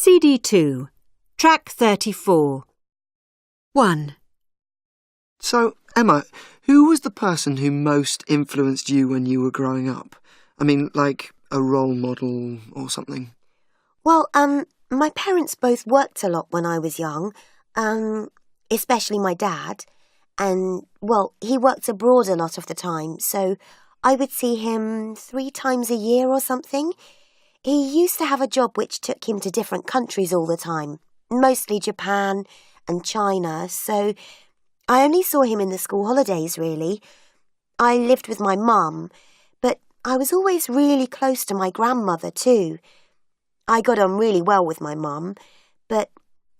CD2, track 34. 1. So, Emma, who was the person who most influenced you when you were growing up? I mean, like a role model or something? Well, my parents both worked a lot when I was young, especially my dad. And, well, he worked abroad a lot of the time, so I would see him 3 times a year or something. He used to have a job which took him to different countries all the time, mostly Japan and China, so I only saw him in the school holidays, really. I lived with my mum, but I was always really close to my grandmother too. I got on really well with my mum, but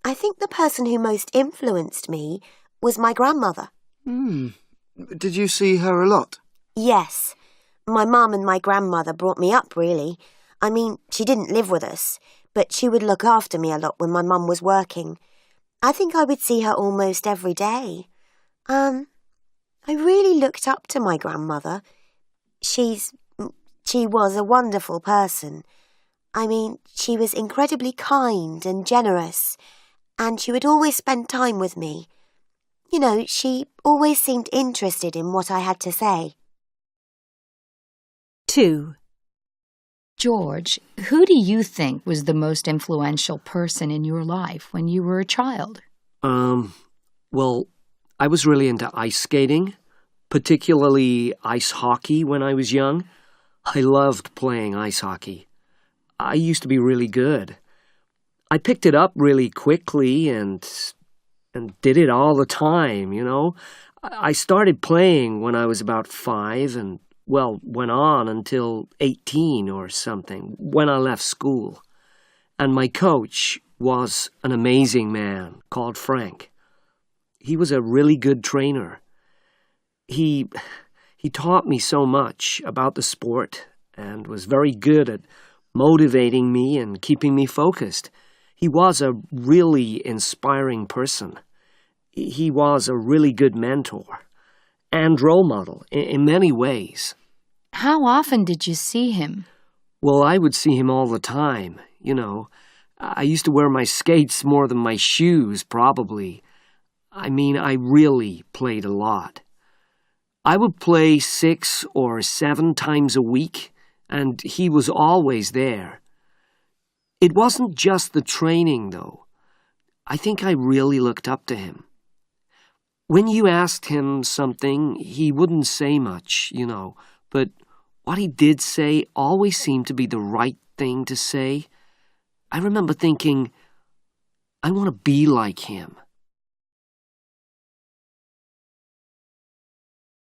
I think the person who most influenced me was my grandmother. Did you see her a lot? Yes. My mum and my grandmother brought me up, really. I mean, she didn't live with us, but she would look after me a lot when my mum was working. I think I would see her almost every day. I really looked up to my grandmother. She was a wonderful person. I mean, she was incredibly kind and generous, and she would always spend time with me. You know, she always seemed interested in what I had to say. 2. George, who do you think was the most influential person in your life when you were a child? Well, I was really into ice skating, particularly ice hockey when I was young. I loved playing ice hockey. I used to be really good. I picked it up really quickly and did it all the time, you know. I started playing when I was about 5 and, well, went on until 18 or something, when I left school. And my coach was an amazing man called Frank. He was a really good trainer. He taught me so much about the sport and was very good at motivating me and keeping me focused. He was a really inspiring person. He was a really good mentor and role model in many ways. How often did you see him? Well, I would see him all the time, you know. I used to wear my skates more than my shoes, probably. I mean, I really played a lot. I would play 6 or 7 times a week, and he was always there. It wasn't just the training, though. I think I really looked up to him. When you asked him something, he wouldn't say much, you know, but what he did say always seemed to be the right thing to say. I remember thinking, I want to be like him.